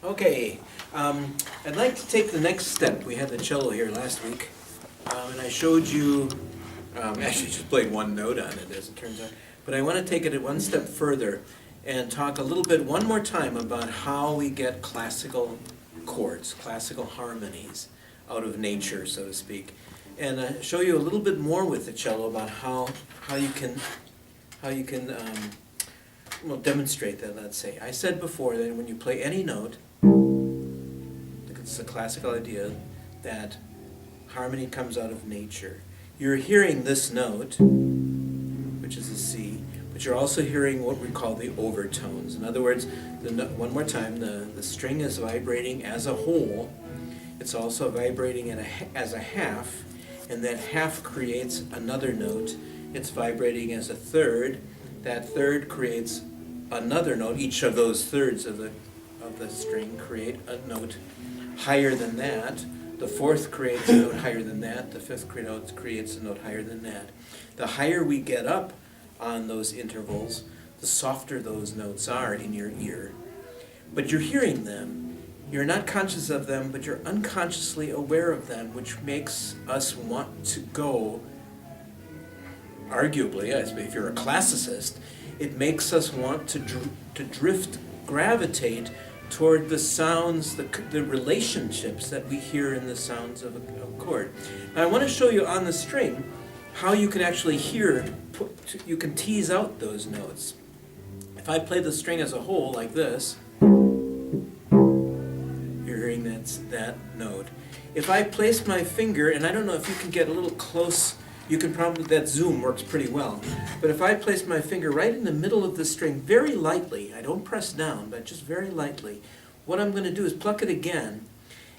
Okay, I'd like to take the next step. We had the cello here last week, and I showed you, actually just played one note on it as it turns out, but I want to take it one step further and talk a little bit one more time about how we get classical chords, classical harmonies out of nature, so to speak, and show you a little bit more with the cello about how you can well, demonstrate that, let's say. I said before that when you play any note, it's a classical idea that harmony comes out of nature. You're hearing this note, which is a C, but you're also hearing what we call the overtones. In other words, one more time, the string is vibrating as a whole. It's also vibrating as a half, and that half creates another note. It's vibrating as a third. That third creates another note. Each of those thirds of the string create a note higher than that. The fourth creates a note higher than that. The fifth note creates a note higher than that. The higher we get up on those intervals, the softer those notes are in your ear. But you're hearing them. You're not conscious of them, but you're unconsciously aware of them, which makes us want to go, arguably, if you're a classicist, it makes us want to drift, gravitate toward the sounds, the relationships that we hear in the sounds of a chord. Now I want to show you on the string how you can actually hear, you can tease out those notes. If I play the string as a whole like this, you're hearing that note. If I place my finger, and I don't know if you can get a little close, you can probably, that zoom works pretty well. But if I place my finger right in the middle of the string, very lightly, I don't press down, but just very lightly, what I'm going to do is pluck it again,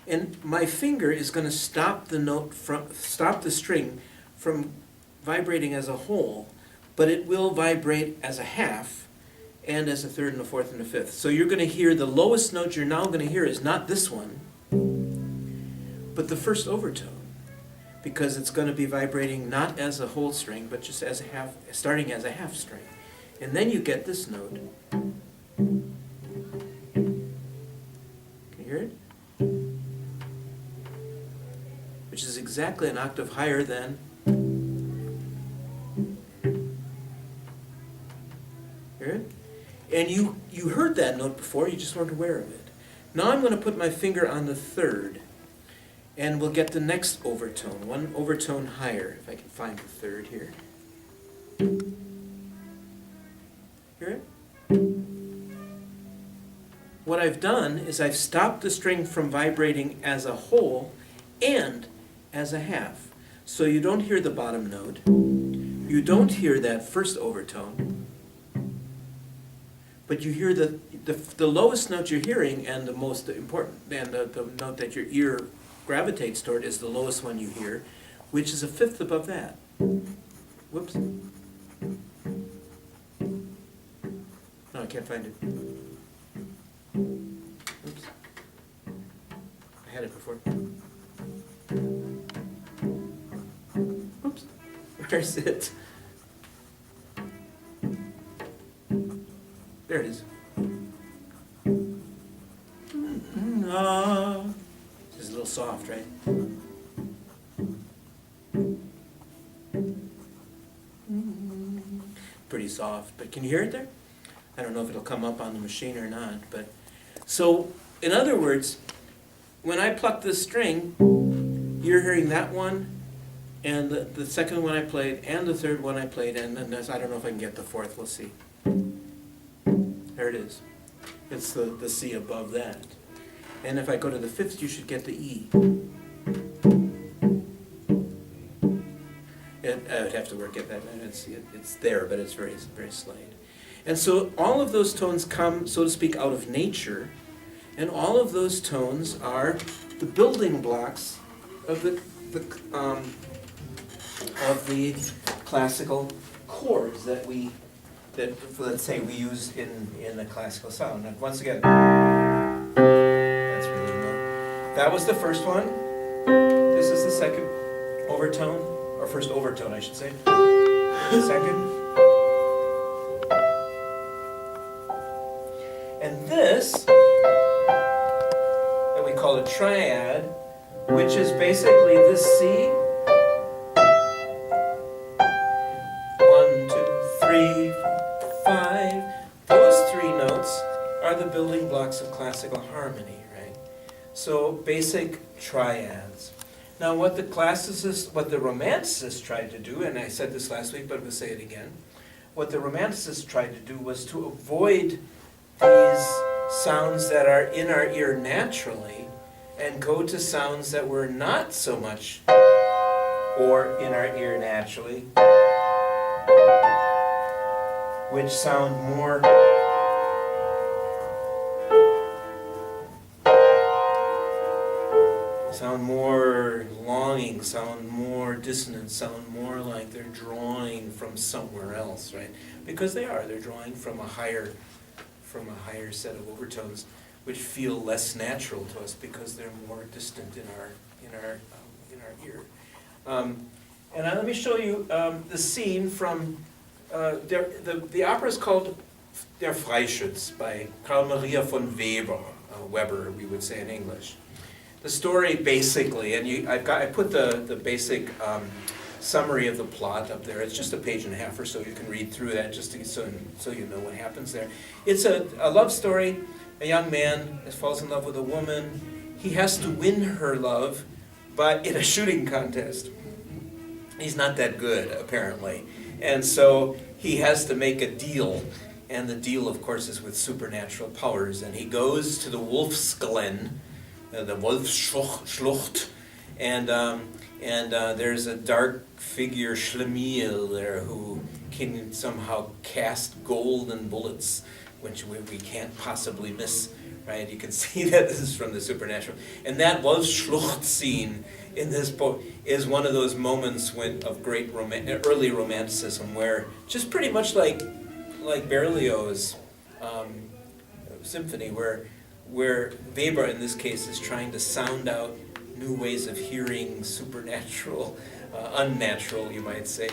and my finger is going to stop the string from vibrating as a whole, but it will vibrate as a half, and as a third and a fourth and a fifth. So you're going to hear the lowest note you're now going to hear is not this one, but the first overtone, because it's going to be vibrating not as a whole string, but just as a half, starting as a half string. And then you get this note. Can you hear it? Which is exactly an octave higher than. Hear it? And you heard that note before, you just weren't aware of it. Now I'm going to put my finger on the third, and we'll get the next overtone, one overtone higher, if I can find the third here. Hear it? What I've done is I've stopped the string from vibrating as a whole and as a half. So you don't hear the bottom note. You don't hear that first overtone. But you hear the lowest note you're hearing, and the most important, and the note that your ear gravitates toward is the lowest one you hear, which is a fifth above that. Whoops. No, I can't find it. Oops. I had it before. Oops. Where's it? There it is. It's a little soft, right? Pretty soft, but can you hear it there? I don't know if it'll come up on the machine or not, but so in other words, when I pluck this string, you're hearing that one, and the second one I played, and the third one I played, and then I don't know if I can get the fourth. We'll see. There it is. It's the C above that. And if I go to the fifth, you should get the E. I would have to work at that. It's there, but it's very, very slight. And so all of those tones come, so to speak, out of nature, and all of those tones are the building blocks of the classical chords that let's say we use in a classical sound. And once again, that's really low. That was the first one. This is the second overtone, or first overtone, I should say. Second. And this call a triad, which is basically this C. 1, 2, 3, 4, 5. Those three notes are the building blocks of classical harmony, right? So basic triads. Now what the Romanticists tried to do, and I said this last week, but I'm going to say it again, what the Romanticists tried to do was to avoid these sounds that are in our ear naturally and go to sounds that were not so much or in our ear naturally, which sound more longing, sound more dissonant, sound more like they're drawing from somewhere else, right? Because they're drawing from a higher set of overtones, which feel less natural to us because they're more distant in our ear. And let me show you the scene from the opera is called Der Freischütz by Karl Maria von Weber, we would say in English. The story basically, and I put the basic summary of the plot up there. It's just a page and a half or so. You can read through that just so you know what happens there. It's a love story. A young man falls in love with a woman. He has to win her love, but in a shooting contest. He's not that good, apparently. And so he has to make a deal. And the deal, of course, is with supernatural powers. And he goes to the Wolfsglen, the Wolfsschlucht, and there's a dark figure, Schlemiel, there, who can somehow cast golden bullets, which we can't possibly miss, right? You can see that this is from the supernatural. And that Wolfsschlucht scene in this book is one of those moments of great early romanticism, where just pretty much like Berlioz's symphony, where Weber in this case is trying to sound out new ways of hearing supernatural, unnatural, you might say,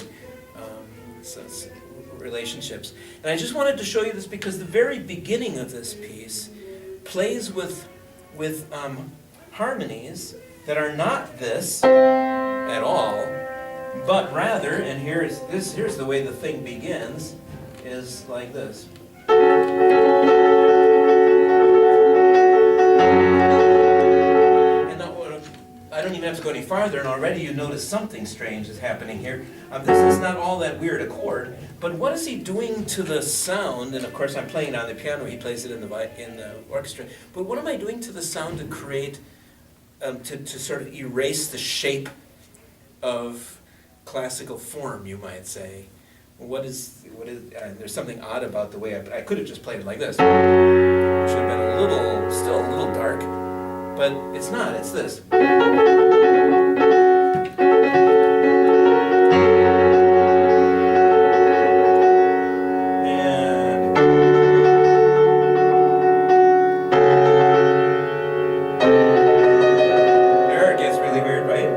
relationships. And I just wanted to show you this because the very beginning of this piece plays with harmonies that are not this at all, but rather, and here's the way the thing begins, is like this. I don't even have to go any farther, and already you notice something strange is happening here. This is not all that weird a chord, but what is he doing to the sound? And of course, I'm playing it on the piano. He plays it in the orchestra. But what am I doing to the sound to create, to sort of erase the shape of classical form, you might say? What is? There's something odd about the way I could have just played it like this. It should have been still a little dark. But it's not, it's this. And there it gets really weird, right?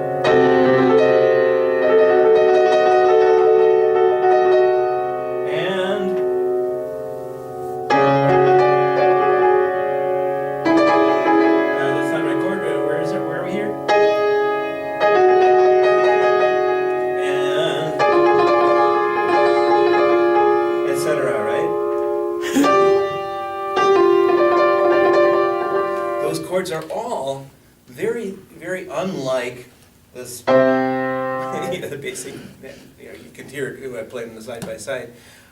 And chords are all very, very unlike this. The basic. You can hear it when I play them side by side.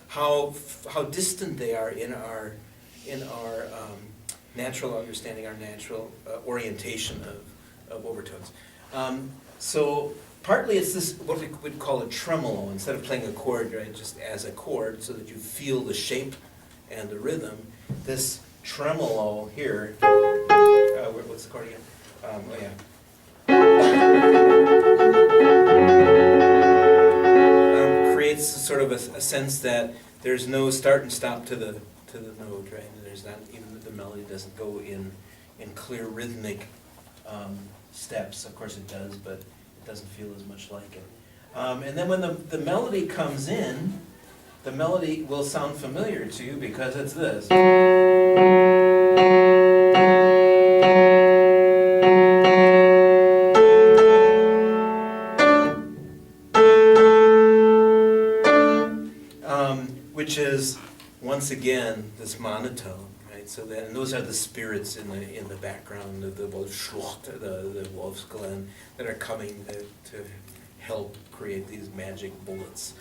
How distant they are in our natural understanding, our natural orientation of overtones. So partly it's this what we would call a tremolo. Instead of playing a chord, right, just as a chord, so that you feel the shape and the rhythm. This tremolo here. What's the chord again? Creates sort of a sense that there's no start and stop to the note, right? And there's not even the melody doesn't go in clear rhythmic steps. Of course it does, but it doesn't feel as much like it. And then when the melody comes in, the melody will sound familiar to you because it's this. once again, this monotone, right? So then, and those are the spirits in the background of the Wolfsglen that are coming to help create these magic bullets.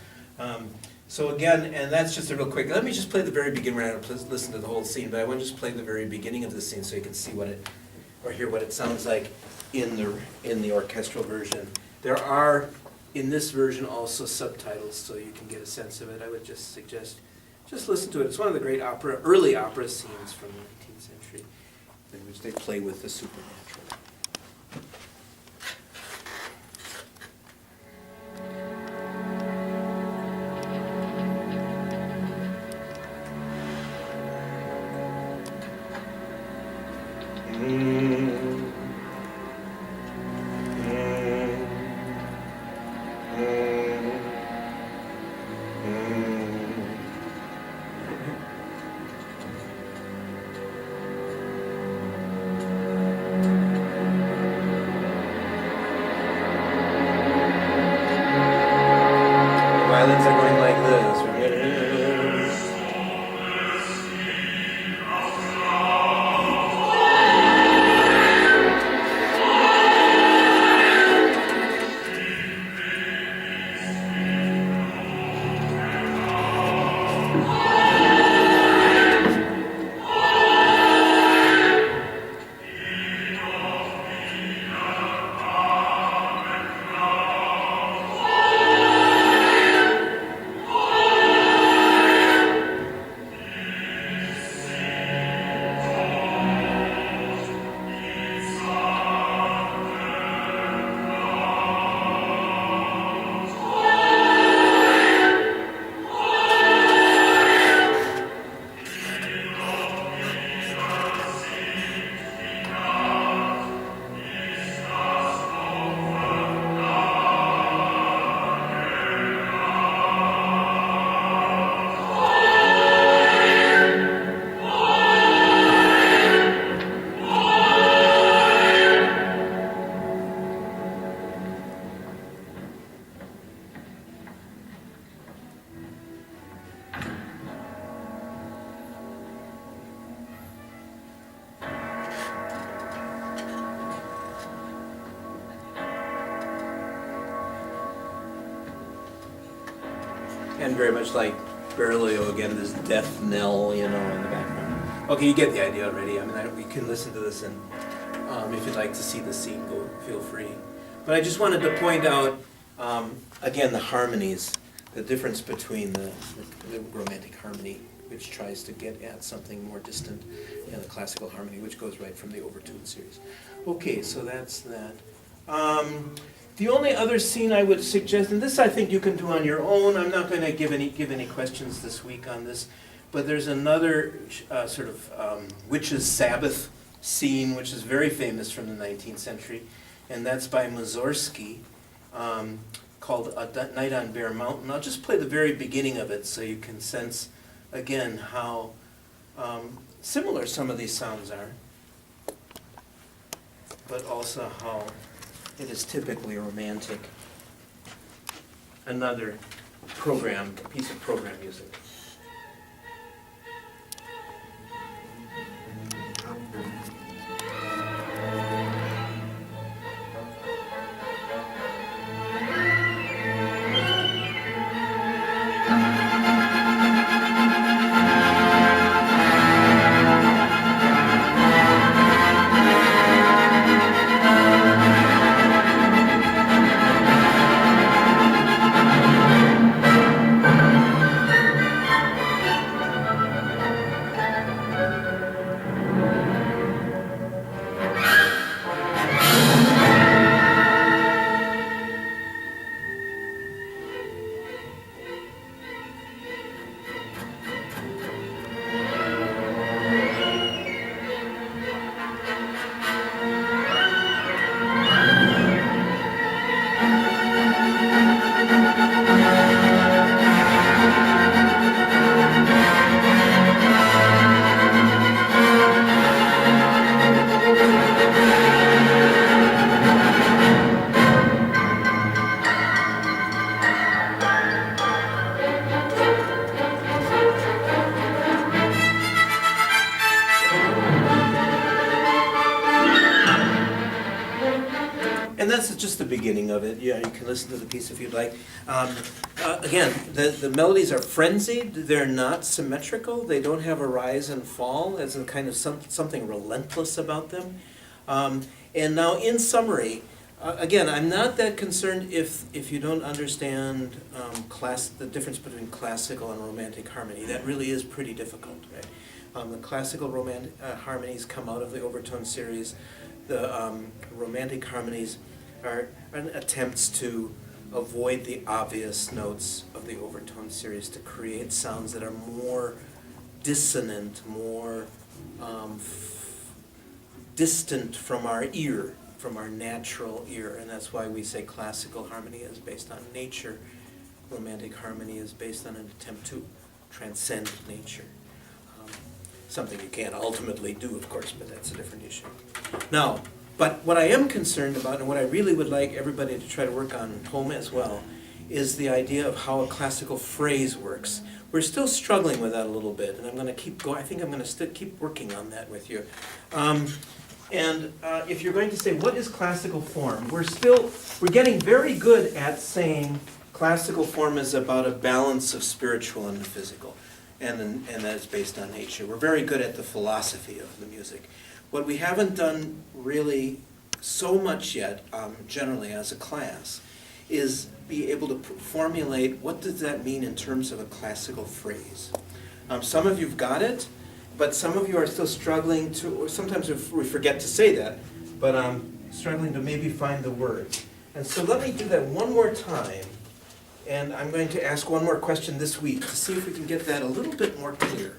So again, and that's just a real quick, let me just play the very beginning. We're not going to listen to the whole scene, but I want to just play the very beginning of the scene so you can see what it, or hear what it sounds like in the orchestral version. There are, in this version, also subtitles, so you can get a sense of it. I would just suggest, just listen to it. It's one of the great early opera scenes from the 19th century, in which they play with the supernatural. Violins are going like this. And very much like Berlioz, again, this death knell, in the background. Okay, you get the idea already. I mean, we can listen to this, and if you'd like to see the scene, go feel free. But I just wanted to point out, again, the harmonies, the difference between the romantic harmony, which tries to get at something more distant, and the classical harmony, which goes right from the overtune series. Okay, so that's that. The only other scene I would suggest, and this I think you can do on your own, I'm not going to give any questions this week on this, but there's another sort of Witches' Sabbath scene, which is very famous from the 19th century, and that's by Mussorgsky, called A Night on Bear Mountain. I'll just play the very beginning of it so you can sense, again, how similar some of these sounds are, but also how it is typically romantic. Another piece of program music. And that's just the beginning of it. Yeah, you can listen to the piece if you'd like. Again, the melodies are frenzied. They're not symmetrical. They don't have a rise and fall. There's a kind of something relentless about them. And now, in summary, again, I'm not that concerned if you don't understand the difference between classical and romantic harmony. That really is pretty difficult, right? The classical harmonies come out of the overtone series. The romantic harmonies are attempts to avoid the obvious notes of the overtone series to create sounds that are more dissonant, more distant from our ear, from our natural ear. And that's why we say classical harmony is based on nature. Romantic harmony is based on an attempt to transcend nature. Something you can't ultimately do, of course, but that's a different issue. Now, but what I am concerned about, and what I really would like everybody to try to work on at home as well, is the idea of how a classical phrase works. We're still struggling with that a little bit, and I'm going to keep going. I think I'm going to keep working on that with you. If you're going to say, what is classical form? We're getting very good at saying classical form is about a balance of spiritual and the physical, and that is based on nature. We're very good at the philosophy of the music. What we haven't done really so much yet, generally as a class, is be able to formulate what does that mean in terms of a classical phrase. Some of you've got it, but some of you are still struggling to, or sometimes we forget to say that, but struggling to maybe find the words. And so let me do that one more time, and I'm going to ask one more question this week to see if we can get that a little bit more clear.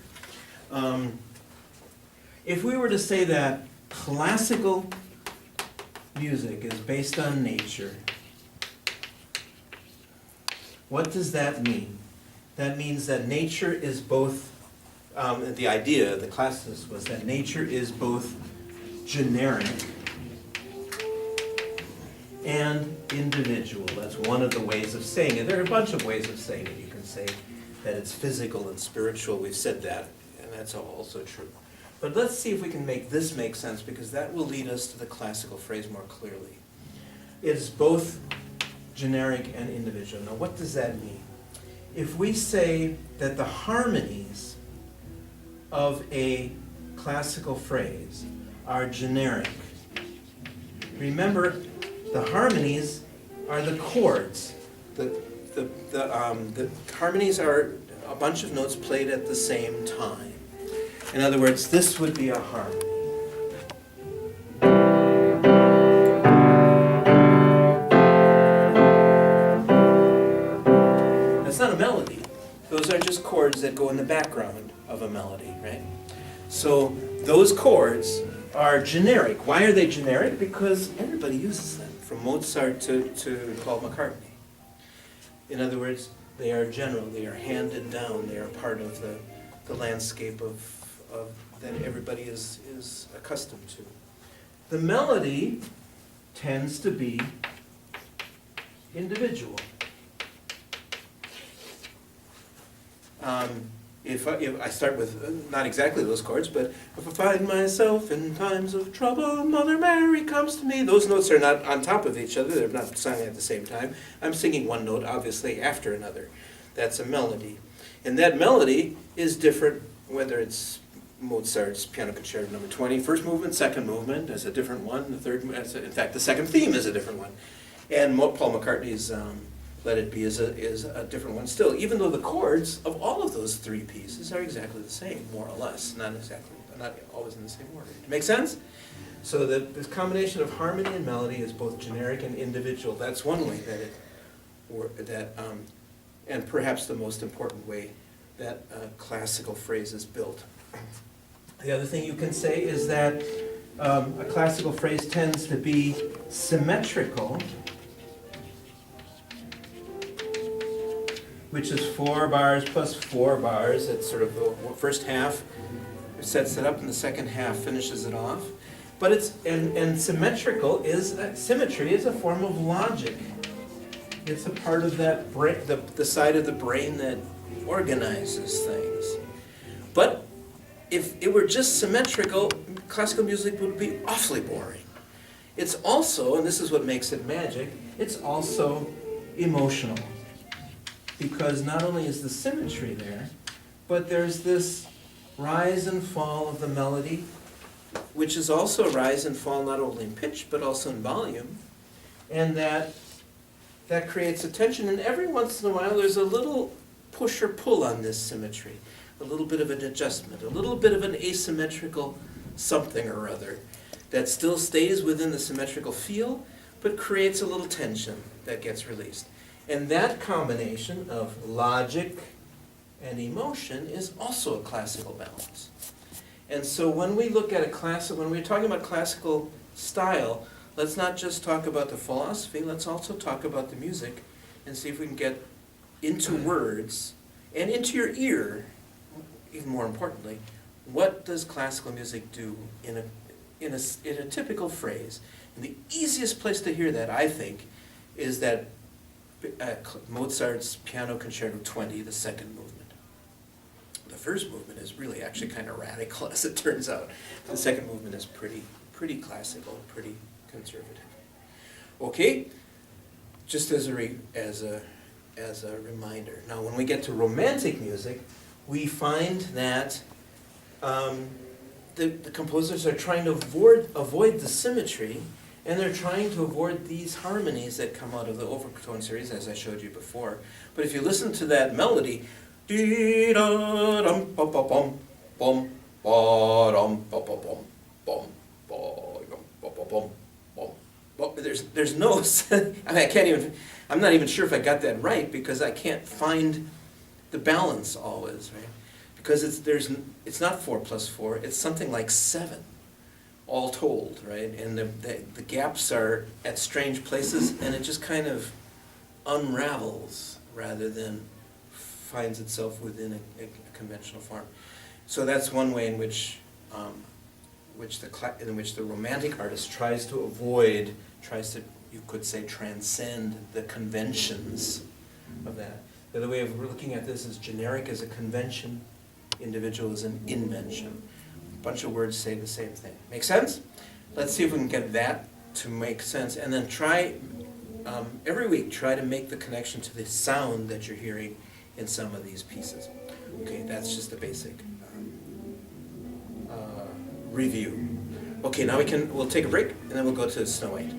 If we were to say that classical music is based on nature, what does that mean? That means that nature is both, the idea, the classicist was that nature is both generic and individual. That's one of the ways of saying it. There are a bunch of ways of saying it. You can say that it's physical and spiritual. We've said that, and that's also true. But let's see if we can make this make sense, because that will lead us to the classical phrase more clearly. It is both generic and individual. Now, what does that mean? If we say that the harmonies of a classical phrase are generic, remember, the harmonies are the chords. The harmonies are a bunch of notes played at the same time. In other words, this would be a harmony. That's not a melody. Those are just chords that go in the background of a melody, right? So those chords are generic. Why are they generic? Because everybody uses them, from Mozart to Paul McCartney. In other words, they are general, they are handed down, they are part of the landscape of that everybody is accustomed to. The melody tends to be individual. If I start with not exactly those chords, but if I find myself in times of trouble, Mother Mary comes to me. Those notes are not on top of each other. They're not sung at the same time. I'm singing one note, obviously, after another. That's a melody. And that melody is different whether it's Mozart's Piano Concerto Number 20, first movement, second movement is a different one. The third, in fact, the second theme is a different one. And Paul McCartney's Let It Be is a different one still, even though the chords of all of those three pieces are exactly the same, more or less, not always in the same order. Make sense? So this combination of harmony and melody is both generic and individual. That's one way and perhaps the most important way that a classical phrase is built. The other thing you can say is that a classical phrase tends to be symmetrical, which is 4 bars plus 4 bars. It's sort of the first half sets it up, and the second half finishes it off. But and symmetrical symmetry is a form of logic. It's a part of that brain, the side of the brain that organizes things. But if it were just symmetrical, classical music would be awfully boring. It's also, and this is what makes it magic, it's also emotional. Because not only is the symmetry there, but there's this rise and fall of the melody, which is also a rise and fall not only in pitch, but also in volume. And that creates a tension, and every once in a while there's a little push or pull on this symmetry, a little bit of an adjustment, a little bit of an asymmetrical something or other that still stays within the symmetrical feel, but creates a little tension that gets released. And that combination of logic and emotion is also a classical balance. And so when we look at when we're talking about classical style, let's not just talk about the philosophy, let's also talk about the music and see if we can get into words and into your ear, even more importantly, what does classical music do in a typical phrase. And the easiest place to hear that, I think, is that Mozart's Piano Concerto 20, the second movement. The first movement is really actually kind of radical, as it turns out. The second movement is pretty classical, pretty conservative. Okay, just as a reminder. Now, when we get to romantic music, we find that the composers are trying to avoid the symmetry, and they're trying to avoid these harmonies that come out of the overtone series, as I showed you before. But if you listen to that melody, there's no, I mean, I can't even, I'm not even sure if I got that right, because I can't find the balance always, right? Because it's not 4 plus 4, it's something like 7, all told, right? And the gaps are at strange places, and it just kind of unravels rather than finds itself within a conventional form. So that's one way in which the romantic artist tries to, you could say, transcend the conventions of that. The other way of looking at this is generic as a convention, individual as an invention. A bunch of words say the same thing. Make sense? Let's see if we can get that to make sense, and then try, every week, try to make the connection to the sound that you're hearing in some of these pieces. Okay, that's just a basic review. Okay, now we'll take a break, and then we'll go to Snow White.